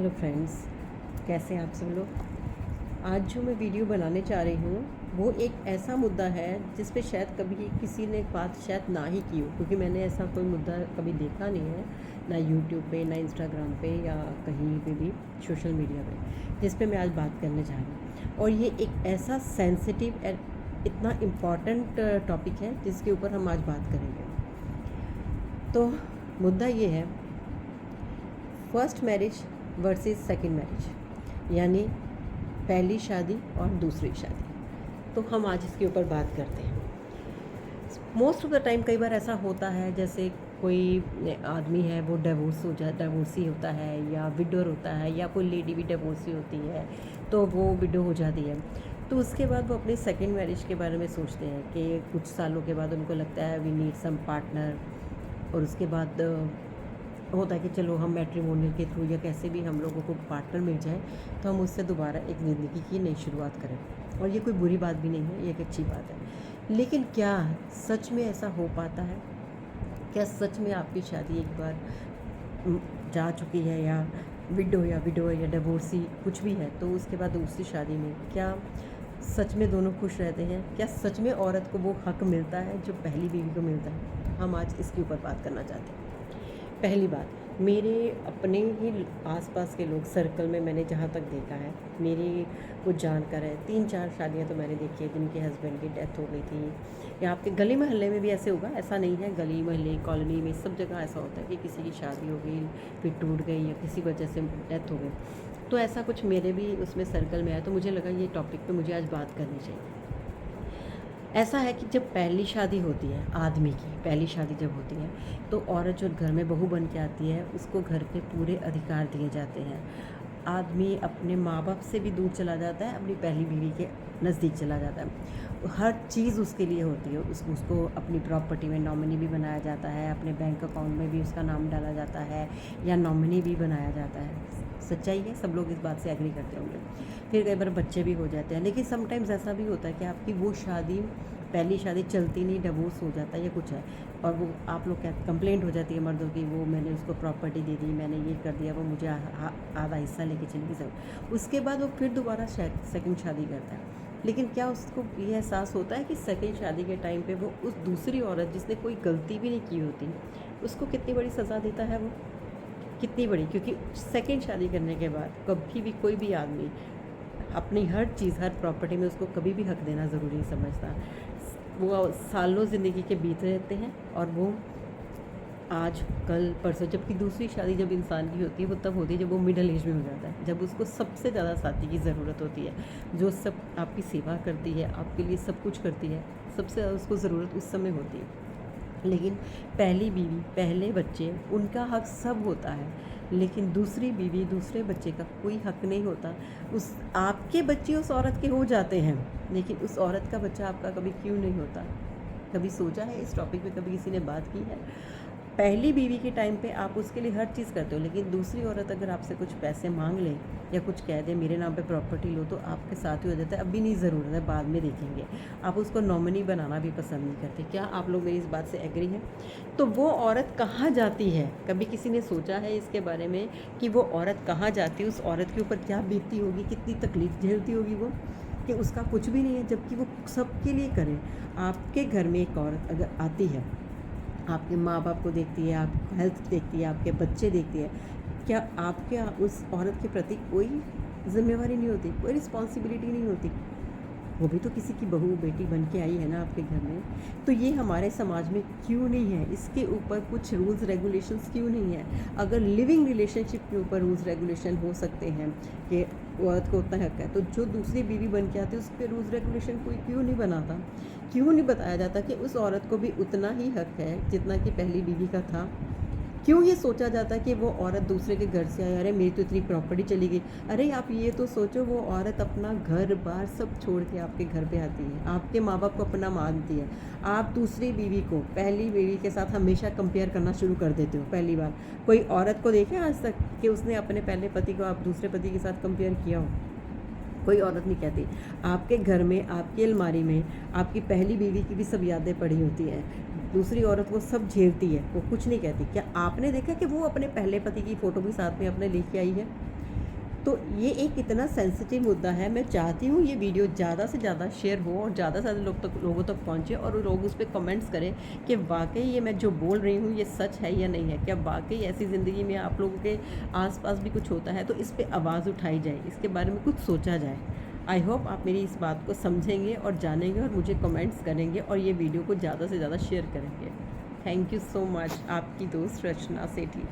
Hello friends, कैसे हैं आप सब लोग। आज जो मैं वीडियो बनाने चाह रही हूँ वो एक ऐसा मुद्दा है जिस पे शायद कभी किसी ने बात शायद ना ही की हो, क्योंकि मैंने ऐसा कोई मुद्दा कभी देखा नहीं है, ना यूट्यूब पे, ना इंस्टाग्राम पे या कहीं पे भी सोशल मीडिया पे, जिस पे मैं आज बात करने जा रही हूँ। और ये एक ऐसा सेंसिटिव इतना इम्पॉर्टेंट टॉपिक है जिसके ऊपर हम आज बात करेंगे। तो मुद्दा ये है, first marriage versus second marriage, यानी पहली शादी और दूसरी शादी। तो हम आज इसके ऊपर बात करते हैं। मोस्ट ऑफ द टाइम कई बार ऐसा होता है, जैसे कोई आदमी है वो डिवोर्सी होता है, या विडोर होता है, या कोई लेडी भी डिवोर्सी होती है तो वो विडो हो जाती है। तो उसके बाद वो अपनी सेकंड मैरिज के बारे में सोचते हैं कि कुछ सालों के बाद उनको लगता है वी नीड सम पार्टनर, और उसके बाद होता है कि चलो हम मैट्रिमोनियल के थ्रू या कैसे भी हम लोगों को पार्टनर मिल जाए तो हम उससे दोबारा एक ज़िंदगी की नई शुरुआत करें। और ये कोई बुरी बात भी नहीं है, ये एक अच्छी बात है। लेकिन क्या सच में ऐसा हो पाता है? क्या सच में आपकी शादी एक बार जा चुकी है, या विडो या डिवोर्सी कुछ भी है, तो उसके बाद दूसरी शादी में क्या सच में दोनों खुश रहते हैं? क्या सच में औरत को वो हक मिलता है जो पहली बीवी को मिलता है? हम आज इसके ऊपर बात करना चाहते हैं। पहली बात, मेरे अपने ही आसपास के लोग सर्कल में मैंने जहाँ तक देखा है, मेरी कुछ जानकार है, 3-4 शादियाँ तो मैंने देखी है जिनके हस्बैंड की डेथ हो गई थी। या आपके गली मोहल्ले में भी ऐसे होगा, ऐसा नहीं है, गली मोहल्ले कॉलोनी में सब जगह ऐसा होता है कि किसी की शादी हो गई फिर टूट गई या किसी वजह से डेथ हो गई। तो ऐसा कुछ मेरे भी उसमें सर्कल में आया, तो मुझे लगा ये टॉपिक पे मुझे आज बात करनी चाहिए। ऐसा है कि जब पहली शादी होती है, आदमी की पहली शादी जब होती है, तो औरत जो घर में बहू बन के आती है उसको घर के पूरे अधिकार दिए जाते हैं। आदमी अपने माँ बाप से भी दूर चला जाता है, अपनी पहली बीवी के नज़दीक चला जाता है। हर चीज़ उसके लिए होती है। उसको अपनी प्रॉपर्टी में नॉमिनी भी बनाया जाता है, अपने बैंक अकाउंट में भी उसका नाम डाला जाता है, या नॉमिनी भी बनाया जाता है। सच्चाई है, सब लोग इस बात से एग्री करते होंगे। फिर कई बार बच्चे भी हो जाते हैं। लेकिन समटाइम्स ऐसा भी होता है कि आपकी वो शादी, पहली शादी चलती नहीं, डिवोर्स हो जाता है या कुछ है, और वो आप लोग क्या कंप्लेंट हो जाती है मर्दों की, वो मैंने उसको प्रॉपर्टी दे दी, मैंने ये कर दिया, वो मुझे आधा हिस्सा लेके चली गई सब। उसके बाद वो फिर दोबारा सेकंड शादी करता है। लेकिन क्या उसको ये एहसास होता है कि सेकंड शादी के टाइम पे वो उस दूसरी औरत जिसने कोई गलती भी नहीं की होती, उसको कितनी बड़ी सज़ा देता है? वो कितनी बड़ी, क्योंकि सेकंड शादी करने के बाद कभी भी कोई भी आदमी अपनी हर चीज़, हर प्रॉपर्टी में उसको कभी भी हक देना ज़रूरी नहीं समझता। वो सालों ज़िंदगी के बीत रहते हैं और वो आज कल परसों, जबकि दूसरी शादी जब इंसान की होती है वो तब होती है जब वो मिडिल एज में हो जाता है, जब उसको सबसे ज़्यादा साथी की ज़रूरत होती है, जो सब आपकी सेवा करती है, आपके लिए सब कुछ करती है, सबसे ज़्यादा उसको ज़रूरत उस समय होती है। लेकिन पहली बीवी, पहले बच्चे, उनका हक सब होता है, लेकिन दूसरी बीवी, दूसरे बच्चे का कोई हक नहीं होता। उस आपके बच्चे उस औरत के हो जाते हैं, लेकिन उस औरत का बच्चा आपका कभी क्यों नहीं होता? कभी सोचा है इस टॉपिक पे? कभी किसी ने बात की है? पहली बीवी के टाइम पे आप उसके लिए हर चीज़ करते हो, लेकिन दूसरी औरत अगर आपसे कुछ पैसे मांग ले या कुछ कह दे मेरे नाम पे प्रॉपर्टी लो, तो आपके साथ ही हो जाता है, अभी नहीं ज़रूरत है, बाद में देखेंगे। आप उसको नॉमिनी बनाना भी पसंद नहीं करते। क्या आप लोग मेरी इस बात से एग्री हैं? तो वो औरत कहाँ जाती है? कभी किसी ने सोचा है इसके बारे में कि वो औरत कहाँ जाती है? उस औरत के ऊपर क्या बीतती होगी, कितनी तकलीफ झेलती होगी वो, कि उसका कुछ भी नहीं है, जबकि वो सबके लिए करे। आपके घर में एक औरत अगर आती है, आपके माँ बाप को देखती है, आपकी हेल्थ देखती है, आपके बच्चे देखती है, क्या आपके उस औरत के प्रति कोई जिम्मेवारी नहीं होती, कोई रिस्पॉन्सिबिलिटी नहीं होती? वो भी तो किसी की बहू बेटी बन के आई है ना आपके घर में। तो ये हमारे समाज में क्यों नहीं है? इसके ऊपर कुछ रूल्स रेगुलेशंस क्यों नहीं है? अगर लिविंग रिलेशनशिप के ऊपर रूल्स रेगुलेशन हो सकते हैं कि औरत को उतना हक है, तो जो दूसरी बीवी बन के आती है उस पर रूल्स रेगुलेशन कोई क्यों नहीं बनाता? क्यों नहीं बताया जाता कि उस औरत को भी उतना ही हक है जितना कि पहली बीवी का था? क्यों ये सोचा जाता है कि वो औरत दूसरे के घर से आई, अरे मेरी तो इतनी प्रॉपर्टी चली गई? अरे आप ये तो सोचो, वो औरत अपना घर बार सब छोड़ के आपके घर पे आती है, आपके माँ बाप को अपना मानती है। आप दूसरी बीवी को पहली बीवी के साथ हमेशा कंपेयर करना शुरू कर देते हो। पहली बार कोई औरत को देखे आज तक कि उसने अपने पहले पति को आप दूसरे पति के साथ कंपेयर किया हो? कोई औरत नहीं कहती। आपके घर में, आपकी अलमारी में आपकी पहली बीवी की भी सब यादें पड़ी होती हैं। दूसरी औरत वो सब झेलती है, वो कुछ नहीं कहती। क्या आपने देखा कि वो अपने पहले पति की फ़ोटो भी साथ में अपने लेके आई है? तो ये एक इतना सेंसिटिव मुद्दा है, मैं चाहती हूँ ये वीडियो ज़्यादा से ज़्यादा शेयर हो और ज़्यादा से ज़्यादा लोगों तक पहुँचे और लोग उस पे कमेंट्स करें कि वाक़ई ये मैं जो बोल रही हूँ ये सच है या नहीं है। क्या वाक़ई ऐसी ज़िंदगी में आप लोगों के आस-पास भी कुछ होता है, तो इस पे आवाज़ उठाई जाए, इसके बारे में कुछ सोचा जाए। आई होप आप मेरी इस बात को समझेंगे और जानेंगे और मुझे कमेंट्स करेंगे और ये वीडियो को ज़्यादा से ज़्यादा शेयर करेंगे। Thank you so much. आपकी दोस्त रचना सेठी।